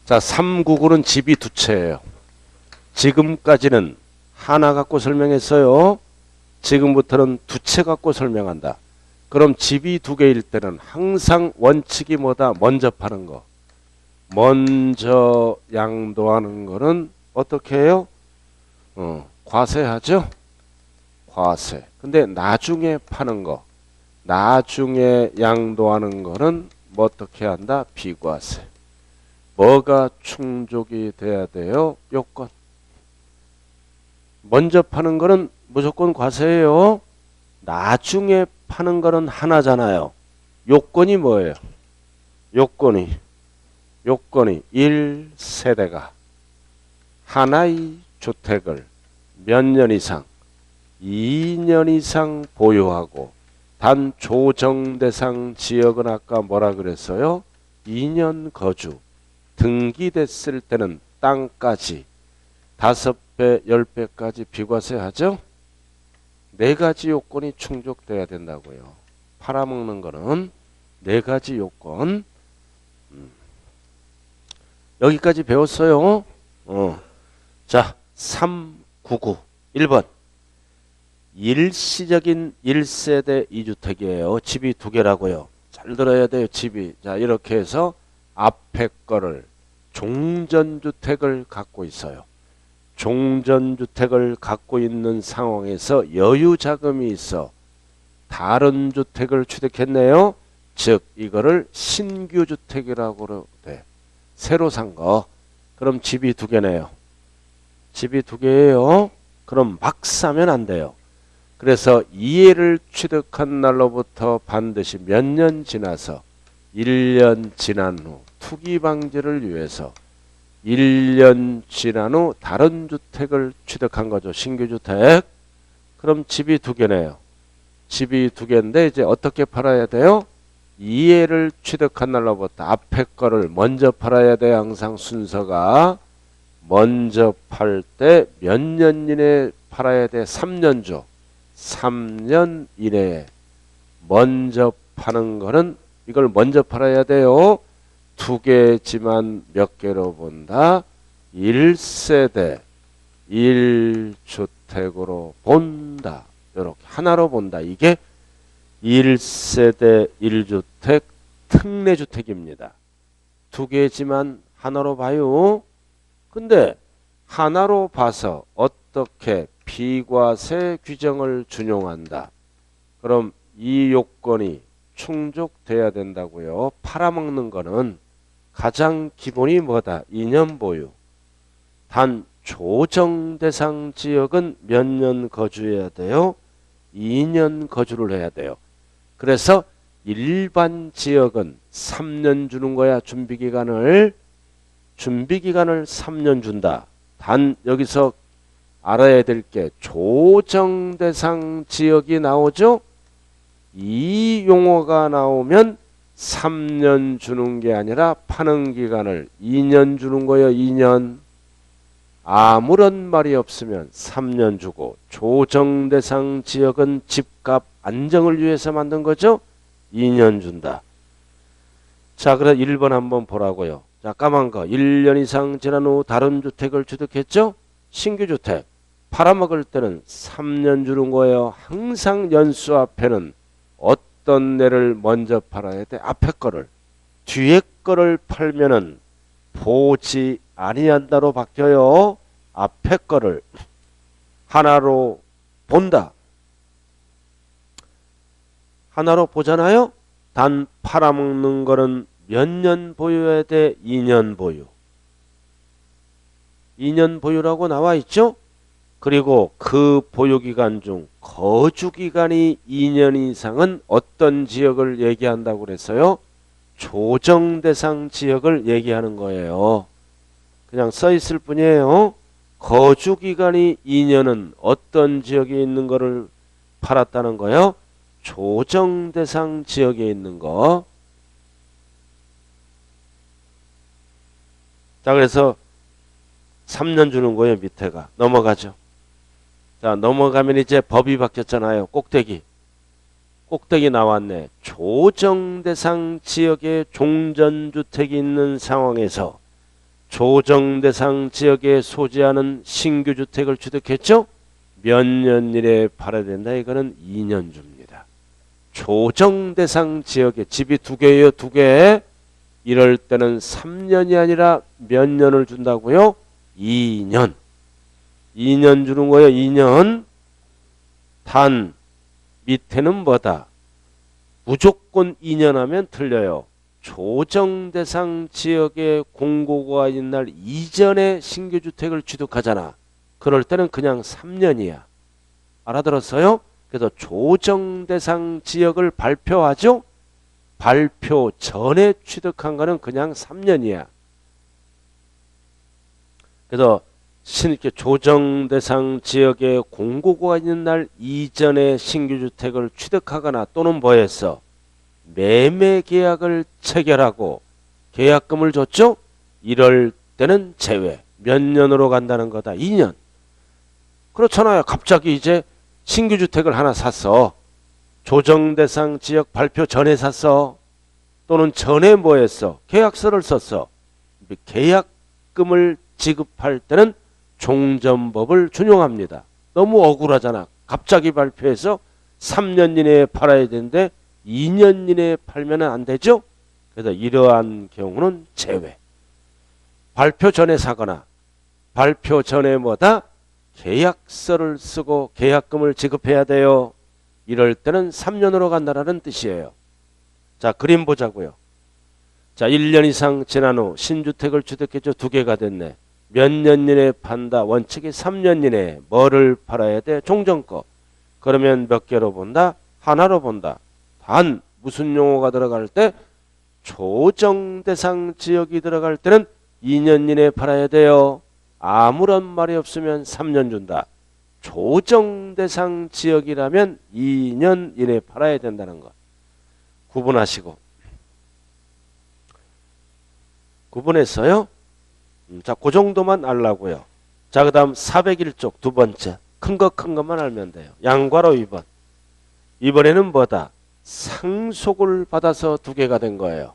자, 399는 집이 두 채예요. 지금까지는 하나 갖고 설명했어요. 지금부터는 두 채 갖고 설명한다. 그럼 집이 두 개일 때는 항상 원칙이 뭐다? 먼저 파는 거. 먼저 양도하는 거는 어떻게 해요? 과세하죠? 과세. 근데 나중에 파는 거. 나중에 양도하는 거는 뭐 어떻게 한다? 비과세. 뭐가 충족이 돼야 돼요? 요건. 먼저 파는 거는 무조건 과세예요. 나중에 파는 거는 하나잖아요. 요건이 뭐예요? 요건이 1세대가 하나의 주택을 몇 년 이상 2년 이상 보유하고 단 조정 대상 지역은 아까 뭐라 그랬어요? 2년 거주. 등기됐을 때는 땅까지 5배, 10배까지 비과세 하죠? 4가지 요건이 충족돼야 된다고요. 팔아먹는 거는 4가지 요건. 여기까지 배웠어요. 자, 399 1번. 일시적인 1세대 2주택이에요. 집이 두 개라고요. 잘 들어야 돼요. 집이. 자, 이렇게 해서 앞에 거를 종전주택을 갖고 있어요. 종전주택을 갖고 있는 상황에서 여유자금이 있어 다른 주택을 취득했네요. 즉 이거를 신규주택이라고 돼. 새로 산 거. 그럼 집이 두 개네요. 집이 두 개예요. 그럼 막 사면 안 돼요. 그래서 이해를 취득한 날로부터 반드시 몇 년 지나서 1년 지난 후 투기 방지를 위해서 1년 지난 후 다른 주택을 취득한 거죠. 신규주택. 그럼 집이 두 개네요. 집이 두 개인데 이제 어떻게 팔아야 돼요? 이해를 취득한 날로부터 앞에 거를 먼저 팔아야 돼요. 항상 순서가. 먼저 팔 때 몇 년 이내에 팔아야 돼? 3년죠. 3년 이내에 먼저 파는 거는 이걸 먼저 팔아야 돼요. 두 개지만 몇 개로 본다? 1세대 1주택으로 본다. 이렇게 하나로 본다. 이게 1세대 1주택 특례주택입니다. 두 개지만 하나로 봐요. 근데 하나로 봐서 어떻게 비과세 규정을 준용한다. 그럼 이 요건이 충족돼야 된다고요. 팔아먹는 거는 가장 기본이 뭐다? 2년 보유. 단 조정 대상 지역은 몇 년 거주해야 돼요? 2년 거주를 해야 돼요. 그래서 일반 지역은 3년 주는 거야. 준비기간을 3년 준다. 단 여기서 알아야 될 게 조정 대상 지역이 나오죠. 이 용어가 나오면 3년 주는 게 아니라 파는 기간을 2년 주는 거예요. 2년. 아무런 말이 없으면 3년 주고 조정 대상 지역은 집값 안정을 위해서 만든 거죠. 2년 준다. 자, 그래서 1번 한번 보라고요. 자, 까만 거. 1년 이상 지난 후 다른 주택을 취득했죠. 신규주택. 팔아먹을 때는 3년 주는 거예요. 항상 연수 앞에는 어떤 애를 먼저 팔아야 돼? 앞에 거를. 뒤에 거를 팔면은 보지 아니한다로 바뀌어요. 앞에 거를 하나로 본다. 하나로 보잖아요. 단 팔아먹는 거는 몇 년 보유해야 돼? 2년 보유. 2년 보유라고 나와 있죠? 그리고 그 보유기간 중 거주기간이 2년 이상은 어떤 지역을 얘기한다고 그랬어요? 조정대상 지역을 얘기하는 거예요. 그냥 써 있을 뿐이에요. 거주기간이 2년은 어떤 지역에 있는 거를 팔았다는 거예요? 조정대상 지역에 있는 거. 자, 그래서 3년 주는 거예요. 밑에가. 넘어가죠. 자, 넘어가면 이제 법이 바뀌었잖아요. 꼭대기. 꼭대기 나왔네. 조정대상 지역에 종전주택이 있는 상황에서 조정 대상 지역에 소지하는 신규 주택을 취득했죠? 몇 년 이내에 팔아야 된다. 이거는 2년 줍니다. 조정 대상 지역에 집이 2개예요. 2개. 이럴 때는 3년이 아니라 몇 년을 준다고요? 2년. 2년 주는 거예요. 2년. 단 밑에는 뭐다? 무조건 2년 하면 틀려요. 조정 대상 지역에 공고가 있는 날 이전에 신규 주택을 취득하잖아. 그럴 때는 그냥 3년이야. 알아들었어요? 그래서 조정 대상 지역을 발표하죠. 발표 전에 취득한 거는 그냥 3년이야. 그래서 조정 대상 지역에 공고가 있는 날 이전에 신규 주택을 취득하거나 또는 뭐했어? 매매 계약을 체결하고 계약금을 줬죠? 이럴 때는 제외. 몇 년으로 간다는 거다? 2년. 그렇잖아요. 갑자기 이제 신규 주택을 하나 샀어. 조정 대상 지역 발표 전에 샀어. 또는 전에 뭐 했어? 계약서를 썼어. 계약금을 지급할 때는 종전법을 준용합니다. 너무 억울하잖아. 갑자기 발표해서 3년 이내에 팔아야 되는데 2년 이내에 팔면 안 되죠? 그래서 이러한 경우는 제외. 발표 전에 사거나 발표 전에 뭐다? 계약서를 쓰고 계약금을 지급해야 돼요. 이럴 때는 3년으로 간다는 뜻이에요. 자, 그림 보자고요. 자, 1년 이상 지난 후 신주택을 취득했죠. 2개가 됐네. 몇 년 이내에 판다. 원칙이 3년 이내에 뭐를 팔아야 돼? 종전거. 그러면 몇 개로 본다? 하나로 본다. 단 무슨 용어가 들어갈 때? 조정 대상 지역이 들어갈 때는 2년 이내에 팔아야 돼요. 아무런 말이 없으면 3년 준다. 조정 대상 지역이라면 2년 이내에 팔아야 된다는 것. 구분하시고. 구분했어요? 자, 그 정도만 알라고요. 자, 그 다음 401쪽 두 번째. 큰 것만 알면 돼요. 양괄호 2번. 이번에는 뭐다? 상속을 받아서 2개가 된 거예요.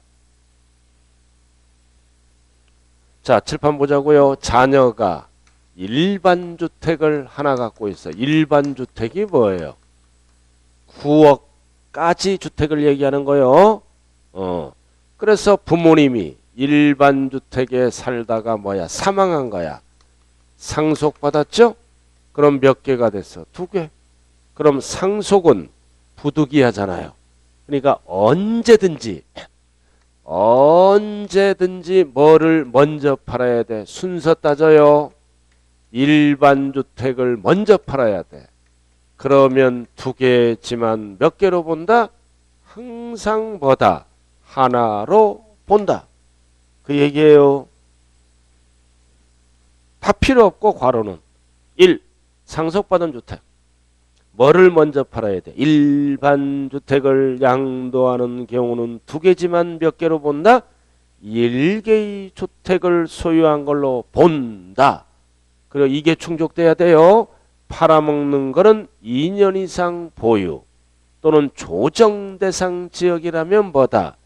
자, 칠판 보자고요. 자녀가 일반 주택을 하나 갖고 있어. 일반 주택이 뭐예요? 9억까지 주택을 얘기하는 거요. 그래서 부모님이 일반 주택에 살다가 뭐야? 사망한 거야. 상속받았죠? 그럼 몇 개가 됐어? 2개. 그럼 상속은 부득이하잖아요. 그러니까 언제든지 뭐를 먼저 팔아야 돼? 순서 따져요. 일반 주택을 먼저 팔아야 돼. 그러면 2개지만 몇 개로 본다? 항상 뭐다? 하나로 본다. 그 얘기예요. 다 필요 없고 괄호는 1. 상속받은 주택. 뭐를 먼저 팔아야 돼? 일반 주택을 양도하는 경우는 2개지만 몇 개로 본다? 1개의 주택을 소유한 걸로 본다. 그리고 이게 충족돼야 돼요. 팔아먹는 거는 2년 이상 보유 또는 조정 대상 지역이라면 뭐다?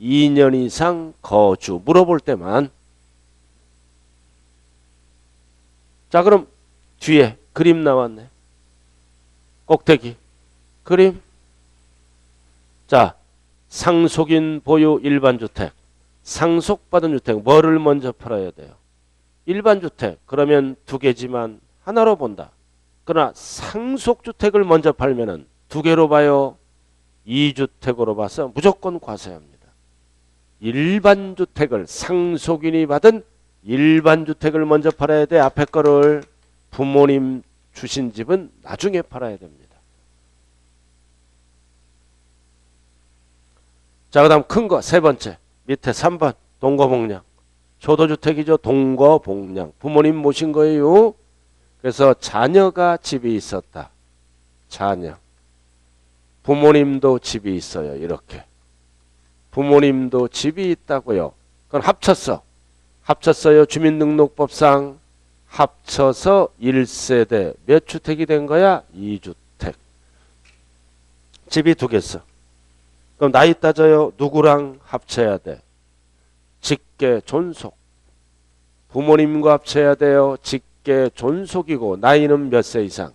2년 이상 거주. 물어볼 때만. 자, 그럼 뒤에 그림 나왔네. 꼭대기 그림. 자, 상속인 보유 일반주택. 상속받은 주택 뭐를 먼저 팔아야 돼요? 일반주택. 그러면 2개지만 하나로 본다. 그러나 상속주택을 먼저 팔면은 2개로 봐요. 2주택으로 봐서 무조건 과세합니다. 일반주택을 상속인이 받은 일반주택을 먼저 팔아야 돼. 앞에 거를. 부모님 주신 집은 나중에 팔아야 됩니다. 자, 그 다음 큰 거 세 번째. 밑에 3번 동거복량. 초도주택이죠. 동거복량. 부모님 모신 거예요. 그래서 자녀가 집이 있었다. 자녀. 부모님도 집이 있어요. 이렇게. 부모님도 집이 있다고요. 그건 합쳤어. 합쳤어요. 주민등록법상. 합쳐서 1세대 몇 주택이 된 거야? 2주택. 집이 2개 있어. 그럼 나이 따져요. 누구랑 합쳐야 돼? 직계 존속. 부모님과 합쳐야 돼요. 직계 존속이고 나이는 몇 세 이상?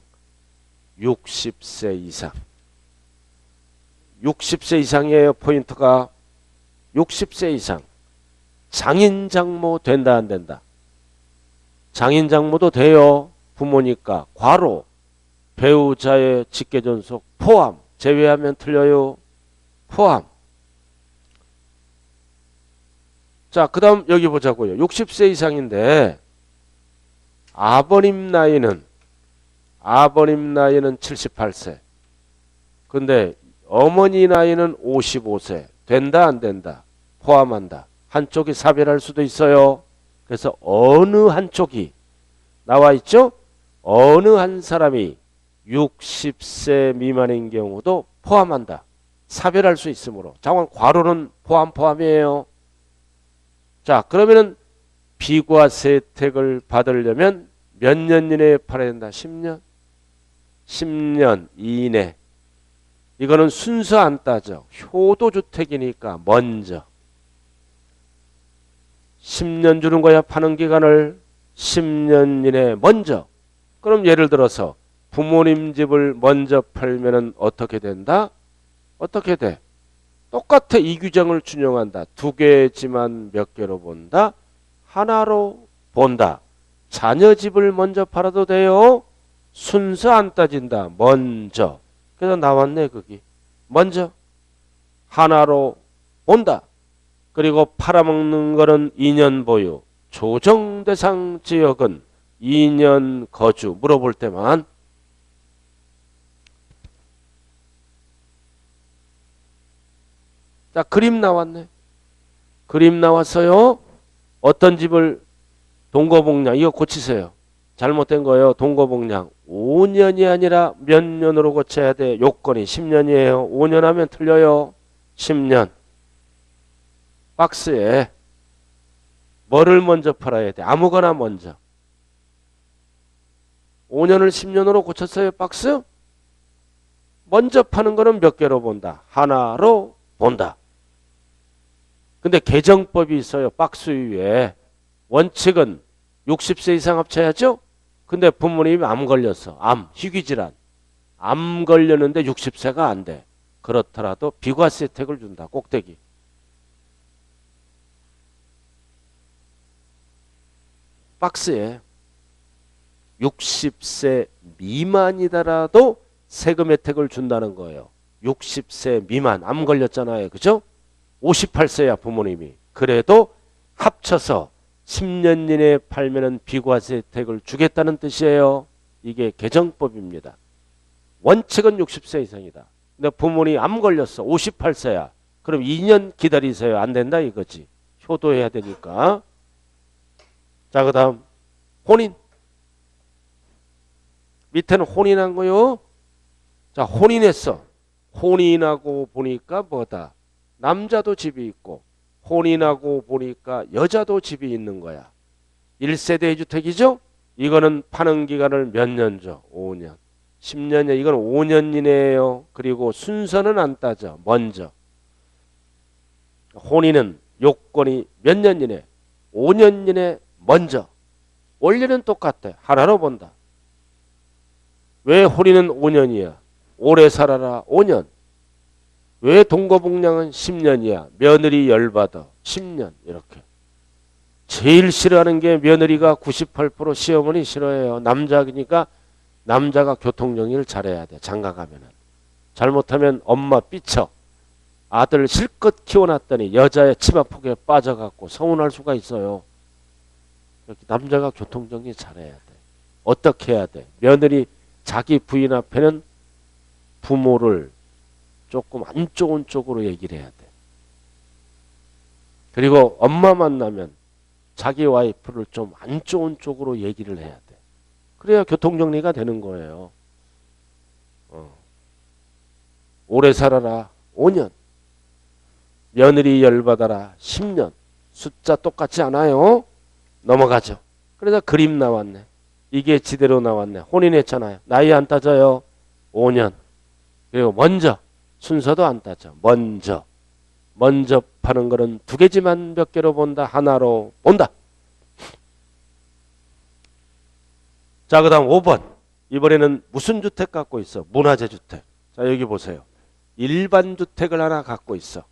60세 이상. 60세 이상이에요. 포인트가 60세 이상. 장인 장모 된다 안 된다? 장인 장모도 돼요. 부모니까 괄호 배우자의 직계 존속 포함. 제외하면 틀려요. 포함. 자, 그 다음 여기 보자고요. 60세 이상인데 아버님 나이는 78세. 근데 어머니 나이는 55세. 된다 안 된다? 포함한다. 한쪽이 사별할 수도 있어요. 그래서 어느 한쪽이 나와 있죠? 어느 한 사람이 60세 미만인 경우도 포함한다. 사별할 수 있으므로. 장관 괄호는 포함이에요. 자, 그러면은 비과세 혜택을 받으려면 몇 년 이내에 팔아야 된다? 10년? 10년 이내. 이거는 순서 안 따져. 효도주택이니까 먼저. 10년 주는 거야. 파는 기간을 10년 이내 먼저. 그럼 예를 들어서 부모님 집을 먼저 팔면은 어떻게 된다? 어떻게 돼? 똑같아. 이 규정을 준용한다. 두 개지만 몇 개로 본다? 하나로 본다. 자녀 집을 먼저 팔아도 돼요. 순서 안 따진다. 먼저. 그래서 나왔네 거기. 먼저 하나로 본다. 그리고 팔아먹는 거는 2년 보유. 조정 대상 지역은 2년 거주. 물어볼 때만. 자, 그림 나왔네. 그림 나왔어요. 어떤 집을 동거복량. 이거 고치세요. 잘못된 거예요. 동거복량. 5년이 아니라 몇 년으로 고쳐야 돼? 요건이 10년이에요. 5년 하면 틀려요. 10년. 박스에 뭐를 먼저 팔아야 돼? 아무거나 먼저. 5년을 10년으로 고쳤어요. 박스? 먼저 파는 거는 몇 개로 본다? 하나로 본다. 근데 개정법이 있어요. 박스 위에. 원칙은 60세 이상 합쳐야죠. 근데 부모님이 암 걸렸어. 암, 희귀질환. 암 걸렸는데 60세가 안 돼. 그렇더라도 비과세 혜택을 준다. 꼭대기. 박스에 60세 미만이더라도 세금 혜택을 준다는 거예요. 60세 미만. 암 걸렸잖아요. 그죠? 58세야 부모님이. 그래도 합쳐서 10년 이내에 팔면은 비과세 혜택을 주겠다는 뜻이에요. 이게 개정법입니다. 원칙은 60세 이상이다. 근데 부모님 암 걸렸어. 58세야. 그럼 2년 기다리세요. 안 된다 이거지. 효도해야 되니까. 자, 그 다음 혼인. 밑에는 혼인한 거요. 자, 혼인했어. 혼인하고 보니까 뭐다? 남자도 집이 있고 혼인하고 보니까 여자도 집이 있는 거야. 1세대 주택이죠? 이거는 파는 기간을 몇 년 줘? 5년. 10년이야. 이건 5년 이내예요. 그리고 순서는 안 따져. 먼저. 혼인은 요건이 몇 년 이내? 5년 이내 먼저. 원리는 똑같아. 하나로 본다. 왜 혼인은 5년이야? 오래 살아라 5년. 왜 동거복량은 10년이야? 며느리 열받아 10년. 이렇게. 제일 싫어하는 게 며느리가 98% 시어머니 싫어해요. 남자니까 남자가 교통정리를 잘해야 돼. 장가가면은. 잘못하면 엄마 삐쳐. 아들 실컷 키워놨더니 여자의 치마폭에 빠져갖고 서운할 수가 있어요. 이렇게 남자가 교통정리 잘해야 돼. 어떻게 해야 돼? 며느리 자기 부인 앞에는 부모를 조금 안 좋은 쪽으로 얘기를 해야 돼. 그리고 엄마 만나면 자기 와이프를 좀 안 좋은 쪽으로 얘기를 해야 돼. 그래야 교통정리가 되는 거예요. 오래 살아라 5년. 며느리 열받아라 10년. 숫자 똑같지 않아요? 넘어가죠. 그래서 그림 나왔네. 이게 지대로 나왔네. 혼인했잖아요. 나이 안 따져요. 5년. 그리고 먼저. 순서도 안 따져. 먼저. 먼저 파는 거는 두 개지만 몇 개로 본다? 하나로 본다. 자, 그 다음 5번. 이번에는 무슨 주택 갖고 있어? 문화재 주택. 자, 여기 보세요. 일반 주택을 하나 갖고 있어.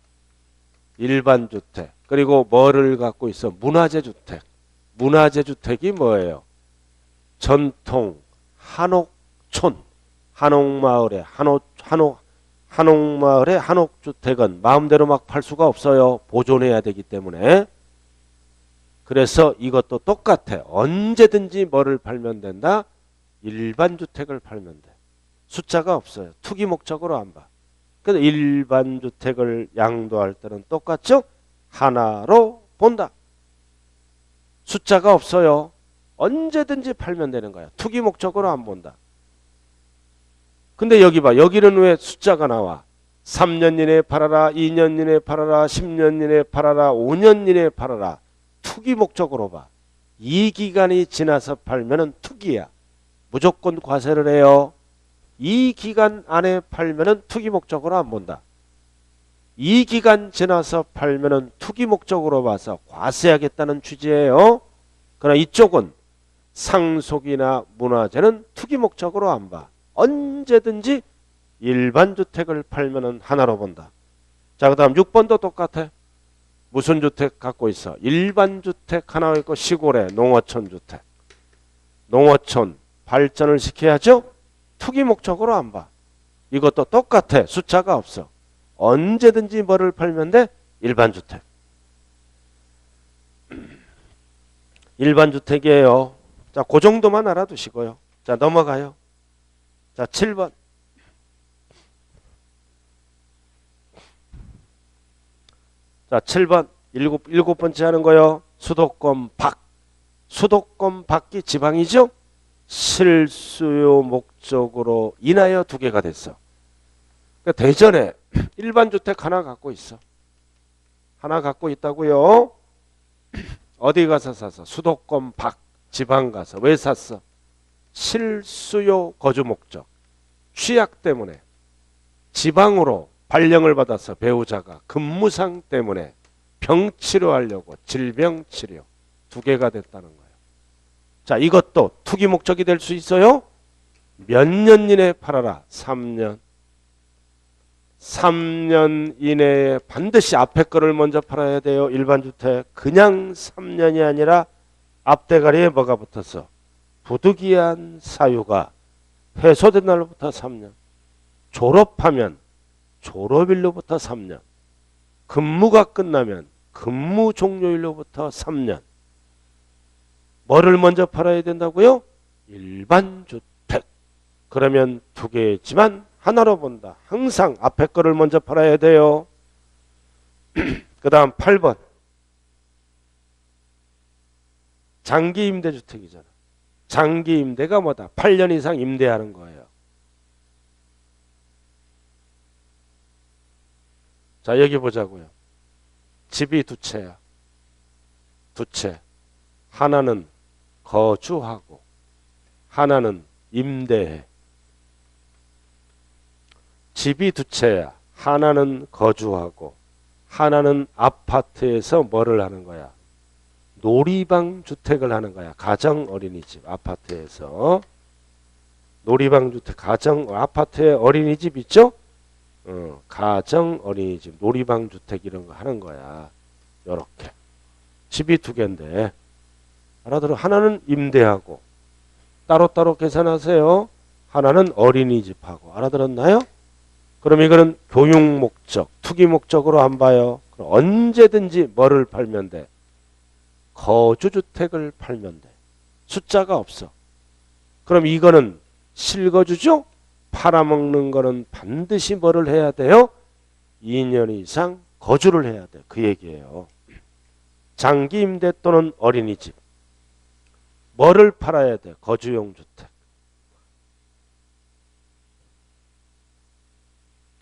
일반 주택. 그리고 뭐를 갖고 있어? 문화재 주택. 문화재 주택이 뭐예요? 전통 한옥촌. 한옥마을의 한옥마을의 한옥주택은 마음대로 막 팔 수가 없어요. 보존해야 되기 때문에. 그래서 이것도 똑같아. 언제든지 뭐를 팔면 된다? 일반 주택을 팔면 돼. 숫자가 없어요. 투기 목적으로 안 봐. 그래서 일반 주택을 양도할 때는 똑같죠? 하나로 본다. 숫자가 없어요. 언제든지 팔면 되는 거야. 투기 목적으로 안 본다. 근데 여기 봐. 여기는 왜 숫자가 나와? 3년 이내에 팔아라, 2년 이내에 팔아라, 10년 이내에 팔아라, 5년 이내에 팔아라. 투기 목적으로 봐. 이 기간이 지나서 팔면은 투기야. 무조건 과세를 해요. 이 기간 안에 팔면은 투기 목적으로 안 본다. 이 기간 지나서 팔면은 투기 목적으로 봐서 과세하겠다는 취지예요. 그러나 이쪽은 상속이나 문화재는 투기 목적으로 안 봐. 언제든지 일반 주택을 팔면은 하나로 본다. 자, 그 다음 6번도 똑같아. 무슨 주택 갖고 있어? 일반 주택 하나 있고 시골에 농어촌 주택. 농어촌 발전을 시켜야죠? 투기 목적으로 안 봐. 이것도 똑같아. 숫자가 없어. 언제든지 뭐를 팔면 돼? 일반 주택. 일반 주택이에요. 자, 그 정도만 알아두시고요. 자, 넘어가요. 자, 7번. 자, 7번. 일곱 번째 하는 거요. 수도권 밖. 수도권 밖이 지방이죠? 실수요 목적으로 인하여 두 개가 됐어. 그러니까 대전에 일반 주택 하나 갖고 있어. 하나 갖고 있다고요. 어디 가서 샀어? 수도권 밖 지방 가서. 왜 샀어? 실수요 거주 목적. 취약 때문에. 지방으로 발령을 받아서 배우자가 근무상 때문에 병 치료하려고 질병 치료. 두 개가 됐다는 거예요. 자, 이것도 투기 목적이 될 수 있어요. 몇 년 이내에 팔아라. 3년. 3년 이내에 반드시 앞에 거를 먼저 팔아야 돼요. 일반 주택. 그냥 3년이 아니라 앞대가리에 뭐가 붙었어? 부득이한 사유가 해소된 날로부터 3년. 졸업하면 졸업일로부터 3년. 근무가 끝나면 근무 종료일로부터 3년. 뭐를 먼저 팔아야 된다고요? 일반 주택. 그러면 두 개지만 하나로 본다. 항상 앞에 거를 먼저 팔아야 돼요. 그 다음 8번. 장기 임대주택이잖아. 장기 임대가 뭐다? 8년 이상 임대하는 거예요. 자, 여기 보자고요. 집이 두 채야. 두 채. 하나는 거주하고 하나는 임대해. 집이 두 채야. 하나는 거주하고 하나는 아파트에서 뭐를 하는 거야? 놀이방 주택을 하는 거야. 가정 어린이집 아파트에서. 놀이방 주택 가정 아파트에 어린이집 있죠? 가정 어린이집 놀이방 주택 이런 거 하는 거야. 요렇게. 집이 두 개인데 알아들어. 하나는 임대하고 따로따로 계산하세요. 하나는 어린이집하고. 알아들었나요? 그럼 이거는 교육 목적, 투기 목적으로 안 봐요. 그럼 언제든지 뭐를 팔면 돼? 거주주택을 팔면 돼. 숫자가 없어. 그럼 이거는 실거주죠? 팔아먹는 거는 반드시 뭐를 해야 돼요? 2년 이상 거주를 해야 돼. 그 얘기예요. 장기 임대 또는 어린이집. 뭐를 팔아야 돼? 거주용 주택.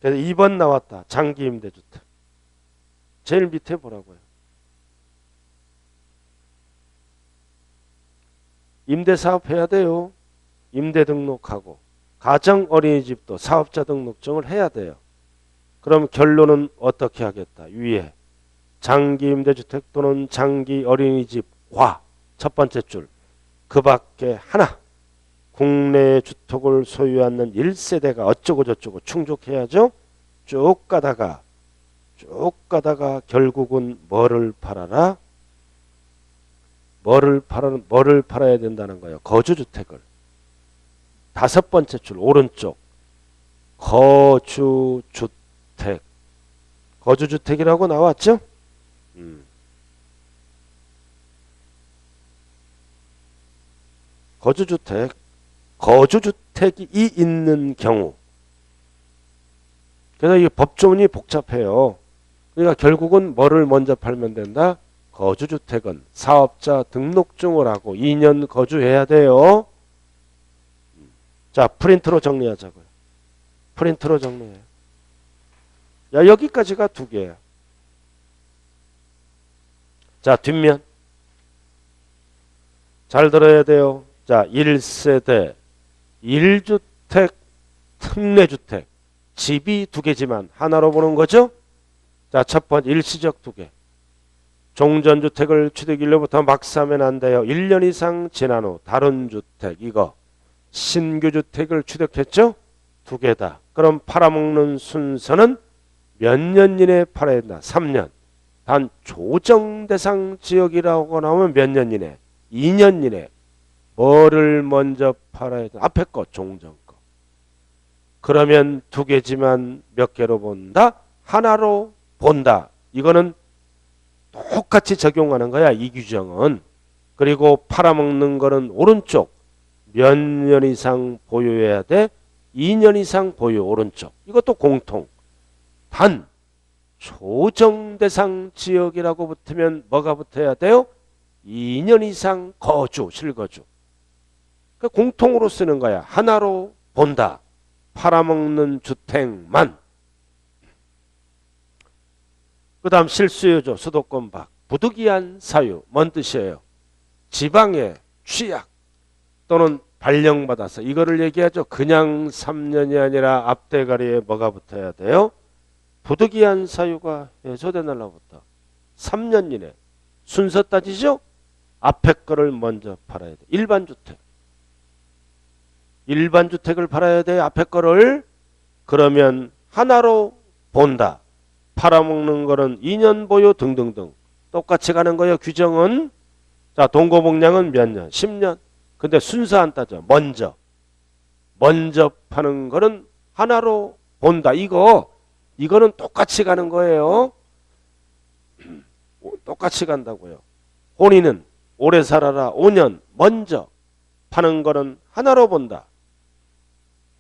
그래서 2번 나왔다. 장기 임대 주택. 제일 밑에 보라고요. 임대사업 해야 돼요. 임대 등록하고 가정 어린이집도 사업자 등록증을 해야 돼요. 그럼 결론은 어떻게 하겠다. 위에 장기 임대주택 또는 장기 어린이집과 첫 번째 줄 그 밖에 하나 국내 주택을 소유하는 1세대가 어쩌고 저쩌고 충족해야죠. 쭉 가다가 결국은 뭐를 팔아라? 뭐를 팔아야 된다는 거예요. 거주주택을. 다섯 번째 줄 오른쪽 거주주택. 거주주택이라고 나왔죠? 거주주택이 있는 경우. 그래서 이 법조문이 복잡해요. 그러니까 결국은 뭐를 먼저 팔면 된다? 거주주택은 사업자 등록증을 하고 2년 거주해야 돼요. 자, 프린트로 정리하자고요. 프린트로 정리해요. 야, 여기까지가 두 개예요. 자, 뒷면. 잘 들어야 돼요. 자, 1세대 1주택 특례주택. 집이 두 개지만 하나로 보는 거죠. 자, 첫 번째 일시적 두 개. 종전주택을 취득일로부터 막사하면 안 돼요. 1년 이상 지난 후 다른 주택 이거 신규주택을 취득했죠. 두 개다. 그럼 팔아먹는 순서는 몇 년 이내에 팔아야 된다. 3년. 단 조정대상 지역이라고 나오면 몇 년 이내? 2년 이내. 뭐를 먼저 팔아야 돼? 앞에 거 종전 거. 그러면 두 개지만 몇 개로 본다? 하나로 본다. 이거는 똑같이 적용하는 거야. 이 규정은. 그리고 팔아먹는 거는 오른쪽. 몇 년 이상 보유해야 돼? 2년 이상 보유 오른쪽. 이것도 공통. 단 조정대상 지역이라고 붙으면 뭐가 붙어야 돼요? 2년 이상 거주, 실거주. 그러니까 공통으로 쓰는 거야. 하나로 본다. 팔아먹는 주택만. 그 다음 실수요죠. 수도권 밖. 부득이한 사유. 뭔 뜻이에요? 지방에 취약 또는 발령받아서 이거를 얘기하죠. 그냥 3년이 아니라 앞대가리에 뭐가 붙어야 돼요? 부득이한 사유가 해소된 날로부터 3년 이내. 순서 따지죠. 앞에 거를 먼저 팔아야 돼. 일반주택. 일반주택을 팔아야 돼. 앞에 거를. 그러면 하나로 본다. 팔아먹는 거는 2년 보유 등등등. 똑같이 가는 거예요. 규정은. 자, 동고목량은 몇 년? 10년. 근데 순서 안 따져. 먼저 파는 거는 하나로 본다. 이거는 똑같이 가는 거예요. 똑같이 간다고요. 혼인은 오래 살아라 5년 먼저 파는 거는 하나로 본다.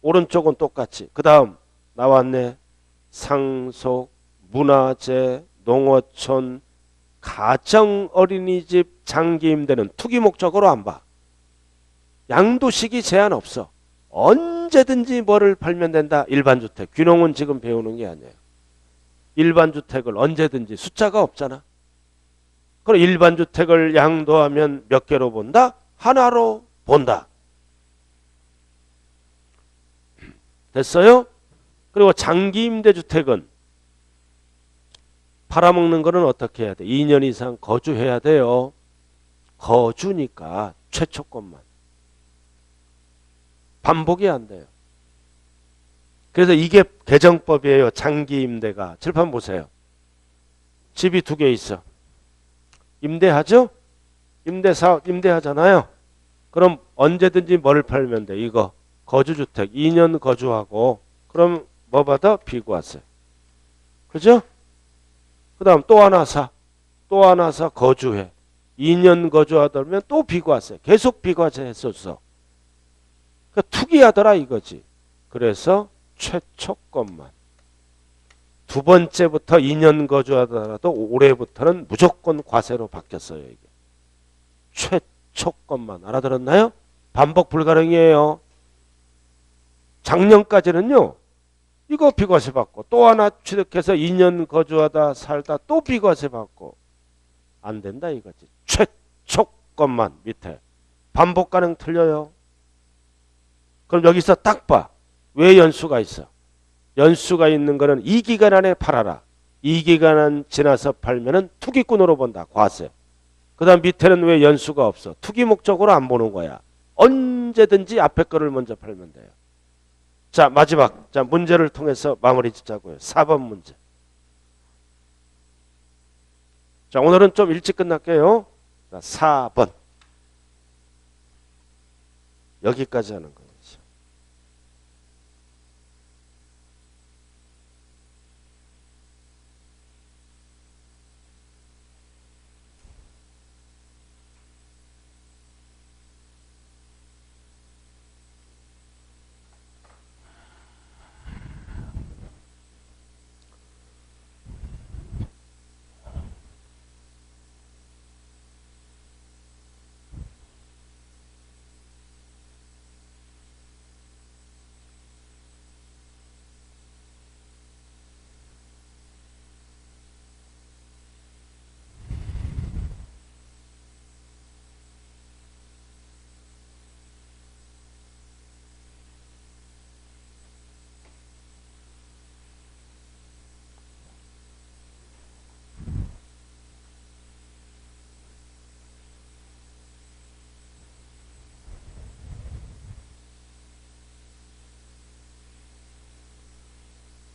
오른쪽은 똑같이. 그 다음 나왔네. 상속, 문화재, 농어촌, 가정어린이집, 장기임대는 투기 목적으로 안 봐. 양도시기 제한 없어. 언제든지 뭐를 팔면 된다. 일반주택. 귀농은 지금 배우는 게 아니에요. 일반주택을 언제든지 숫자가 없잖아. 그럼 일반주택을 양도하면 몇 개로 본다? 하나로 본다. 됐어요? 그리고 장기임대주택은 팔아먹는 거는 어떻게 해야 돼? 2년 이상 거주해야 돼요. 거주니까 최초 것만. 반복이 안 돼요. 그래서 이게 개정법이에요. 장기임대가. 칠판 보세요. 집이 두 개 있어. 임대하죠? 임대하잖아요. 그럼 언제든지 뭘 팔면 돼? 이거 거주주택 2년 거주하고 그럼 뭐 받아? 비과세. 그죠? 그 다음 또 하나 사. 또 하나 사 거주해. 2년 거주하다 보면 또 비과세. 계속 비과세 했었어. 그러니까 투기하더라 이거지. 그래서 최초 것만. 두 번째부터 2년 거주하더라도 올해부터는 무조건 과세로 바뀌었어요. 이게. 최초 것만. 알아들었나요? 반복 불가능이에요. 작년까지는요. 이거 비과세 받고 또 하나 취득해서 2년 거주하다 살다 또 비과세 받고 안 된다 이거지. 최초 것만 밑에. 반복 가능 틀려요. 그럼 여기서 딱 봐. 왜 연수가 있어? 연수가 있는 거는 이 기간 안에 팔아라. 이 기간 지나서 팔면은 투기꾼으로 본다. 과세. 그 다음 밑에는 왜 연수가 없어? 투기 목적으로 안 보는 거야. 언제든지 앞에 거를 먼저 팔면 돼요. 자, 마지막. 자, 문제를 통해서 마무리 짓자고요. 4번 문제. 자, 오늘은 좀 일찍 끝날게요. 자, 4번. 여기까지 하는 거예요.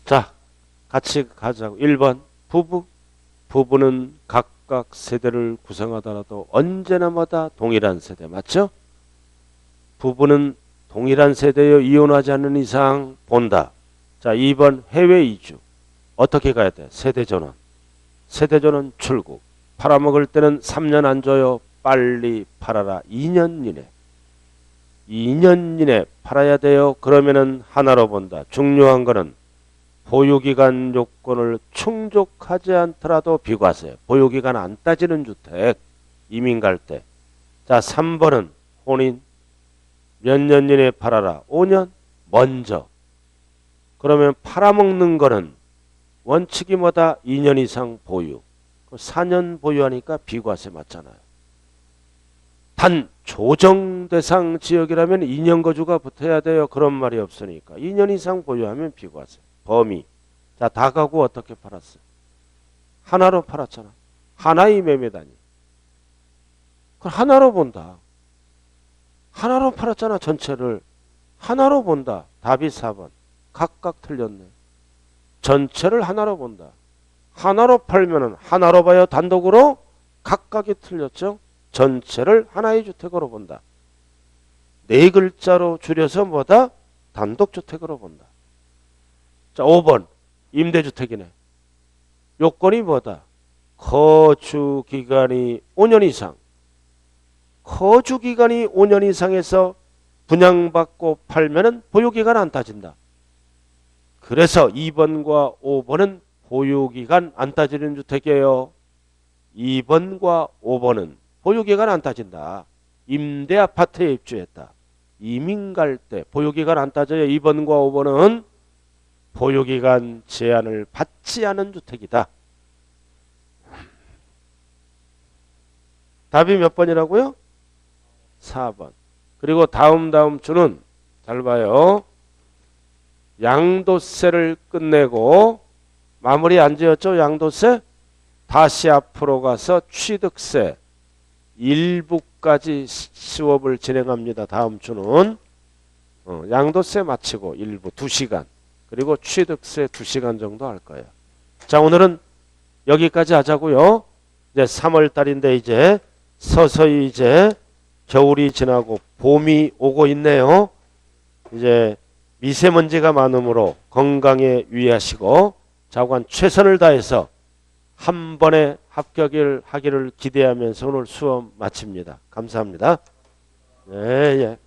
자, 같이 가자고. 1번 부부. 부부는 각각 세대를 구성하더라도 언제나 마다 동일한 세대. 맞죠? 부부는 동일한 세대여 이혼하지 않는 이상 본다. 자, 2번 해외 이주. 어떻게 가야 돼? 세대전환. 세대전환 출국. 팔아먹을 때는 3년 안 줘요. 빨리 팔아라. 2년 이내. 2년 이내 팔아야 돼요. 그러면은 하나로 본다. 중요한 거는 보유기간 요건을 충족하지 않더라도 비과세. 보유기간 안 따지는 주택. 이민 갈 때. 자, 3번은 혼인. 몇 년 이내에 팔아라. 5년? 먼저. 그러면 팔아먹는 거는 원칙이 뭐다? 2년 이상 보유. 4년 보유하니까 비과세 맞잖아요. 단 조정 대상 지역이라면 2년 거주가 붙어야 돼요. 그런 말이 없으니까. 2년 이상 보유하면 비과세. 범위. 자, 다가구 어떻게 팔았어? 하나로 팔았잖아. 하나의 매매다니. 그걸 하나로 본다. 하나로 팔았잖아. 전체를. 하나로 본다. 답이 4번. 각각 틀렸네. 전체를 하나로 본다. 하나로 팔면은 하나로 봐요. 단독으로? 각각이 틀렸죠. 전체를 하나의 주택으로 본다. 네 글자로 줄여서 뭐다? 단독주택으로 본다. 자, 5번. 임대주택이네. 요건이 뭐다? 거주기간이 5년 이상. 거주기간이 5년 이상에서 분양받고 팔면은 보유기간 안 따진다. 그래서 2번과 5번은 보유기간 안 따지는 주택이에요. 2번과 5번은 보유기간 안 따진다. 임대 아파트에 입주했다. 이민 갈 때 보유기간 안 따져요. 2번과 5번은 보유기간 제한을 받지 않은 주택이다. 답이 몇 번이라고요? 4번. 그리고 다음 주는 잘 봐요. 양도세를 끝내고 마무리 안 지었죠? 양도세? 다시 앞으로 가서 취득세 일부까지 수업을 진행합니다. 다음 주는 양도세 마치고 일부 2시간 그리고 취득세 2시간 정도 할 거예요. 자, 오늘은 여기까지 하자고요. 이제 3월 달인데 이제 서서히 이제 겨울이 지나고 봄이 오고 있네요. 이제 미세먼지가 많으므로 건강에 유의하시고 자관 최선을 다해서 한 번에 합격을 하기를 기대하면서 오늘 수업 마칩니다. 감사합니다. 네, 예.